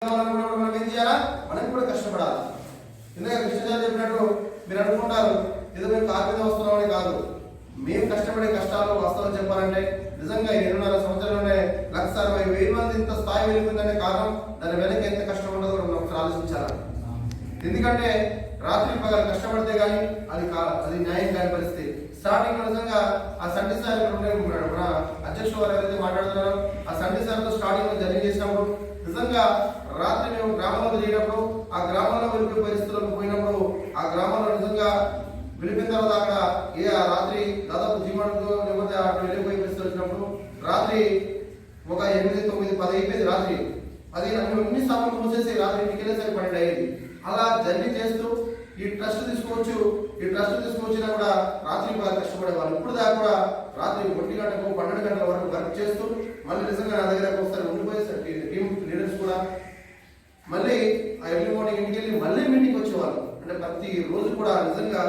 మనం ఏం చేయాలా? మనం కూడా కష్టపడాలి. ఎందుకంటే కృష్ణాచార్య చెప్పినట్టు మీరు అనుకుంటారు ఏదో మేము కారు మీద వస్తున్నామని కాదు. మేము కష్టపడే కష్టాలు వాస్తవం చెప్పాలంటే నిజంగా 7.5 సంవత్సరాల్లోనే 1,60,000 మంది ఇంత స్థాయి వెళ్ళిపోయిందనే కారణం దాని వెనక ఎంత కష్టం ఉండదో మనం ఒకసారి ఆలోచించాలి. ఎందుకంటే రాత్రి పగలు కష్టపడితే కానీ అది న్యాయం కాని పరిస్థితి. స్టార్టింగ్ లో నిజంగా ఆ సండే సార్ మన అధ్యక్షుడు వారు ఎవరైతే మాట్లాడుతున్నారో ఆ సండే సార్తో స్టార్టింగ్ లో జర్నీ చేసినప్పుడు నిజంగా రాత్రి మేము గ్రామంలో చేయనప్పుడు ఆ గ్రామంలో వెళ్ళిపోయే పరిస్థితులకు పోయినప్పుడు ఆ గ్రామంలో నిజంగా వెళ్ళిపోయిన తర్వాత అక్కడ రాత్రి దాదాపు జీవనంతో లేకపోతే అక్కడ వెళ్ళిపోయే పరిస్థితులు వచ్చినప్పుడు రాత్రి ఒక 8, 9, 10 అయిపోయింది. రాత్రి అది అన్ని సార్లు మూసేసి రాత్రి ఇంటికి వెళ్ళేసరికి 12 అయ్యేది. అలా జర్నీ చేస్తూ ఈ ట్రస్ట్ తీసుకొచ్చినా కూడా రాత్రి బాగా కష్టపడేవాళ్ళు. ఇప్పుడు దాకా కూడా రాత్రి 1 గంటకు 12 గంటల వరకు వర్క్ చేస్తూ మళ్ళీ నిజంగా నా దగ్గర ఒకసారి ఉండిపోయేసరికి టీమ్ లీడర్స్ కూడా మళ్ళీ ఆ ఎర్లీ మార్నింగ్ ఇంటికి వెళ్ళి మళ్ళీ మీటింగ్ వచ్చేవాళ్ళు. అంటే ప్రతి రోజు కూడా నిజంగా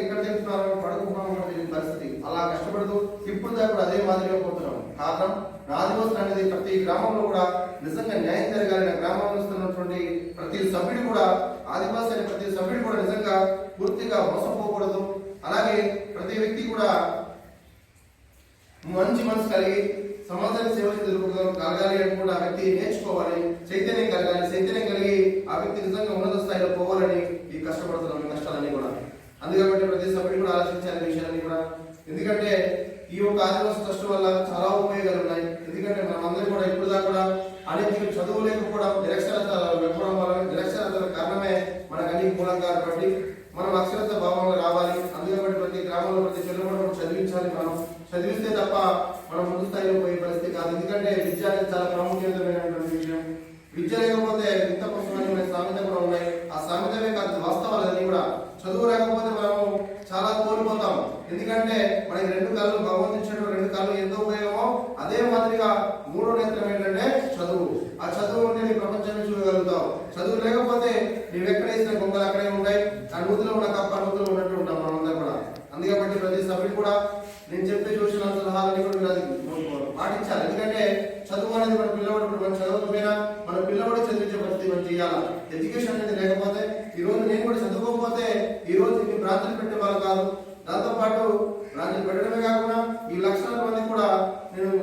ఎక్కడ తింటున్నారో పడుకుంటున్నామో తెలియని పరిస్థితి. అలా కష్టపడుతూ ఇప్పుడు దాకా కూడా అదే మాదిరిగా పోతున్నాం. కారణం ఆదివాసులు అనేది ప్రతి గ్రామంలో కూడా నిజంగా న్యాయం జరగాలి. గ్రామంలో వస్తున్నటువంటి ప్రతి సభ్యుడు కూడా ఆదివాసి అనే ప్రతి సభ్యుడు కూడా నిజంగా పూర్తిగా మోసపోకూడదు. అలాగే ప్రతి వ్యక్తి కూడా మంచి మనసు కలిగి సమాజానికి సేవ కలగాలి అని కూడా ఆ వ్యక్తి నేర్చుకోవాలి. చైతన్యం కలిగి ఆ వ్యక్తి నిజంగా ఉన్నత స్థాయిలో పోవాలని ఈ కష్టపడుతున్నాం కష్టాలన్నీ కూడా. అందుకని ప్రతి సభ్యుడు కూడా ఆలోచించాలి విషయాన్ని కూడా. ఎందుకంటే ఈ యొక్క ఆదివాసీ ట్రస్ట్ వల్ల చాలా ఉపయోగాలు ఉన్నాయి. ఎందుకంటే మనమందరం కూడా ఇప్పుడు దాకా కూడా అనేక చదువు లేకపోవడం నిరక్షరతల కారణమే మనకు అన్ని మూలంగా కాబట్టి మనం అక్షరత భావంగా రావాలి. అందుకని ప్రతి గ్రామంలో ప్రతి పిల్లలు చదివించాలి. మనం చదివిస్తే తప్ప మనం ముందు స్థాయిలో పోయే పరిస్థితి కాదు. ఎందుకంటే విద్య అనేది చాలా ప్రాముఖ్యతమైనటువంటి విషయం. విద్య లేకపోతే ఇంత పుస్తకాలు సామెత కూడా ఉన్నాయి. ఆ సామెతమే కాదు వాస్తవాలన్నీ కూడా. చదువు లేకపోతే మనము చాలా కోల్పోతాం. ఎందుకంటే మనకి 2 కళ్ళు భగవంతుడు 2 కళ్ళు ఎంతో ఉపయోగమో అదే మాదిరిగా 3వ నేత్రం ఏంటంటే చదువు. ఆ చదువు ఉంటే నీ ప్రపంచాన్ని చూడగలుగుతావు. చదువు లేకపోతే నీవు ఎక్కడ వేసిన గొంగలు అక్కడే ఉంటాయి. ఆ నూతిలో ఉన్న కప్ప నూతిలో ఉన్నట్టు ఉంటాం మనందరం కూడా. అందుకే ప్రతి సభ్యుడు కూడా నేను చెప్పే చూసిన సలహాలని కూడా పాటించాలి. ఎందుకంటే చదువు అనేది మన పిల్లవాడు మనం చదవకపోయినా మన పిల్లవాడు చదివించే పరిస్థితి మనం చేయాలి. ఎడ్యుకేషన్ అనేది లేకపోతే ఈ రోజు నేను కూడా చదువుకోకపోతే ఈ రోజు ఇన్ని బ్రాంచ్లు పెట్టే వాళ్ళు కాదు. దాంతో పాటు బ్రాంచ్లు పెట్టడమే కాకుండా ఈ లక్షల మంది కూడా నేను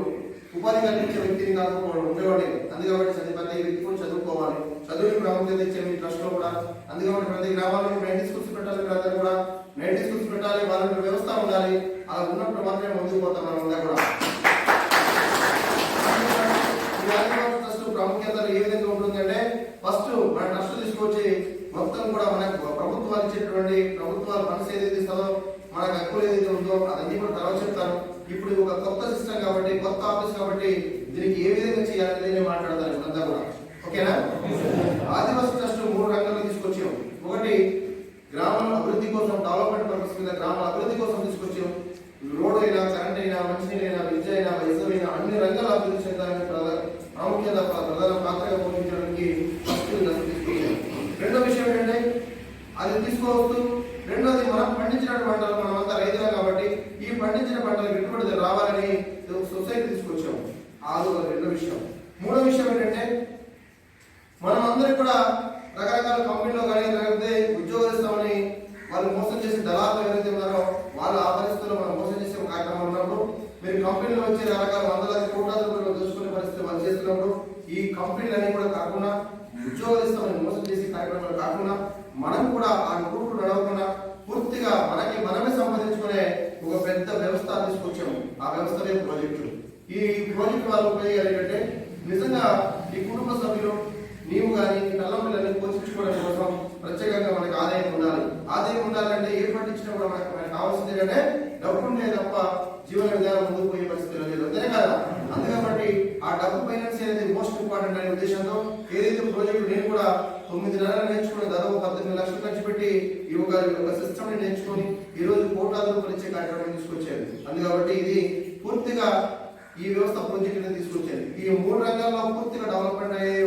ఉపాధి కల్పించే వ్యక్తిని కాకపోవడం ఉండేవాడి. అందుకని ప్రతి వ్యక్తి కూడా చదువుకోవాలి. చదువుని ప్రాముఖ్యత ఇచ్చే మీ ట్రస్ట్ లో కూడా. అందుకని ప్రతి గ్రామాల్లో 90 స్కూల్స్ పెట్టాలి. ప్రజలు కూడా 90 స్కూల్స్ పెట్టాలి. వాలంటీర్ వ్యవస్థ ఉండాలి. అలా ఉన్నప్పుడు మాత్రమే ముందుకు పోతాం మనం అందరూ కూడా. ట్రస్ట్ ప్రాముఖ్యత ఏ విధంగా ఉంటుందంటే ఫస్ట్ మన ట్రస్ట్ తీసుకొచ్చి మొత్తం కూడా మనకు ప్రభుత్వాలు ఇచ్చేటువంటి ప్రభుత్వాలు మనసు ఏదైతే ఇస్తుందో మనకు హక్కులు ఏదైతే ఉందో అదన్నీ కూడా తర్వాత చెప్తారు. ఇప్పుడు ఒక కొత్త సిస్టమ్ కాబట్టి కొత్త ఆఫీస్ కాబట్టి దీనికి ఏ విధంగా చేయాలని మాట్లాడతారు ఇప్పుడంతా కూడా. ఓకేనా? ఆదివాసీ ట్రస్ట్ 3 రంగాల్లో తీసుకొచ్చాం. ఒకటి గ్రామాల అభివృద్ధి కోసం డెవలప్మెంట్ పర్పస్ కింద గ్రామాల అభివృద్ధి కోసం తీసుకొచ్చాం. రోడ్ అయినా కరెంట్ అయినా మంచినీరు అయినా విద్య అయినా వైద్యం అయినా అన్ని రంగాల అభివృద్ధి చెందాలని ప్రాముఖ్యత ప్రధాన పాత్రగా పోషించడానికి తీసుకొచ్చాం. రెండో విషయం ఏంటంటే అది తీసుకోవచ్చు. రెండోది మనం పండించిన పంటలు మనమంతా రైతులు కాబట్టి ఈ పండించిన పంటలు గిట్టుబడి రావాలని సొసైటీ తీసుకొచ్చాం. అది రెండో విషయం. మూడో విషయం ఏంటంటే మనం అందరం కూడా రకరకాల కంపెనీలో కానీ లేకపోతే ఉద్యోగాలు ఇస్తామని వాళ్ళు మోసం చేసి దళాలు ఎవరైతే ఉన్నారో వాళ్ళు ఆ పరిస్థితుల్లో మనం మోసం చేసే కార్యక్రమం ఉన్నప్పుడు మీరు కంపెనీలో వచ్చే రకరకాల 100 కోట్ల రూపాయలు దోచుకునే పరిస్థితి వాళ్ళు చేస్తున్నప్పుడు ఈ కంపెనీలన్నీ కూడా కాకుండా ఉద్యోగాలు ఇస్తామని మోసం చేసే కార్యక్రమాలు కాకుండా మనం కూడా ఆ రూట్లు నడవకుండా పూర్తిగా మనమే సంపాదించుకునే ఒక పెద్ద వ్యవస్థ తీసుకొచ్చాము. ఆ వ్యవస్థనే ప్రాజెక్టు. ఈ ప్రాజెక్టు వాళ్ళు ఉపయోగాలు ఏంటంటే నిజంగా ఈ కుటుంబ సభ్యులు నీవు కానీ పిల్లల్ని పోషించుకోవడం కోసం ప్రత్యేకంగా మనకి ఆదాయం ఉండాలంటే ఏ పండించినా కూడా మనకు కావాల్సింది ఏంటంటే డబ్బు ఉంటే తప్ప జీవన విధానం ముందుకు పోయే పరిస్థితులు లేదు. అంతే కదా? అందుకబట్టి ఆ డబ్బు ఫైనాన్స్ అనేది మోస్ట్ ఇంపార్టెంట్ అనే ఉద్దేశంతో ఏదైతే ప్రాజెక్టు నేను కూడా 9 నెలలు నేర్చుకుని దాదాపు 18 లక్షలు ఖర్చు పెట్టి ఈ ఒక సిస్టమ్ ని నేర్చుకుని ఈ రోజు కోట్లాది రూపాయలు ఇచ్చే కార్యక్రమం తీసుకొచ్చాను. అందుకబట్టి ఇది పూర్తిగా ఈ వ్యవస్థ ప్రాజెక్టుని తీసుకొచ్చాను. ఈ 3 రంగాల్లో పూర్తిగా డెవలప్మెంట్ అయ్యే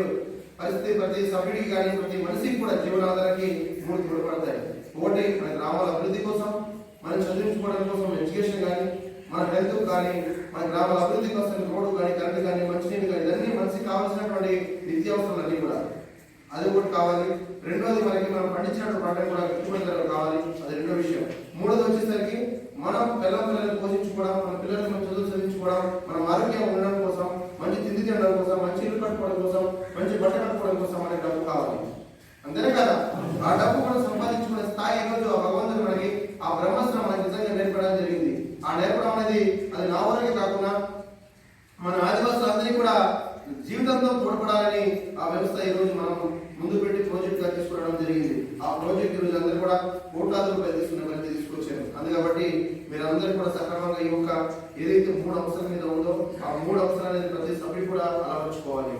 పరిస్థితి ప్రతి సభ్యుడికి కానీ ప్రతి మనిషికి కూడా జీవనాధారానికి 3 తోడ్పడతాయి. ఒకటి మన గ్రామాల అభివృద్ధి కోసం, మనం చదివించుకోవడం కోసం ఎడ్యుకేషన్ కానీ, మన హెల్త్ కానీ, మన గ్రామాల అభివృద్ధి కోసం రోడ్డు కానీ, కరెంట్ కానీ, మంచినీళ్ళు కానీ, ఇవన్నీ మనిషికి కావాల్సినటువంటి నిత్యావసరాలన్నీ కూడా అది ఒకటి కావాలి. రెండోది మనకి మనం పండించినటువంటి పంట కూడా గిట్టుబాటు ధర కావాలి, అది రెండో విషయం. మూడోది వచ్చేసరికి మనం పిల్లలను పోషించుకోవడం, మన పిల్లలకు మనం చదువు చదివించుకోవడం, మనం ఆరోగ్యంగా ఉండడం కోసం, మంచి తిండి తినడం కోసం, మంచి ఇల్లు కట్టుకోవడం కోసం, మంచి బట్ట కట్టుకోవడం కోసం మనకి డబ్బు కావాలి. అంతేనే కదా, ఆ డబ్బు మనం సంపాదించుకునే స్థాయి ఈరోజు ఆ భగవంతుడు మనకి ఆ బ్రహ్మాస్త్రం మనకి నిజంగా నేర్పడం జరిగింది. ఆ నేర్పడం అనేది అది నా వరకే కాకుండా మన ఆదివాసులందరినీ కూడా జీవితంతో తోడ్పడాలని ఆ వ్యవస్థ ఈ రోజు మనం ముందు పెట్టి ప్రాజెక్ట్ గా తీసుకోవడం జరిగింది. ఆ ప్రాజెక్ట్ ఈ రోజు అందరూ కూడా కోట్లాది రూపాయలు తీసుకునే పరిస్థితి తీసుకొచ్చారు. అందుకబట్టి మీరందరూ కూడా సక్రమంగా ఈ యొక్క ఏదైతే 3 అంశాల మీద ఉందో ఆ 3 అంశాలు అనేది ప్రతి సభ్యుడు కూడా అలవర్చుకోవాలి.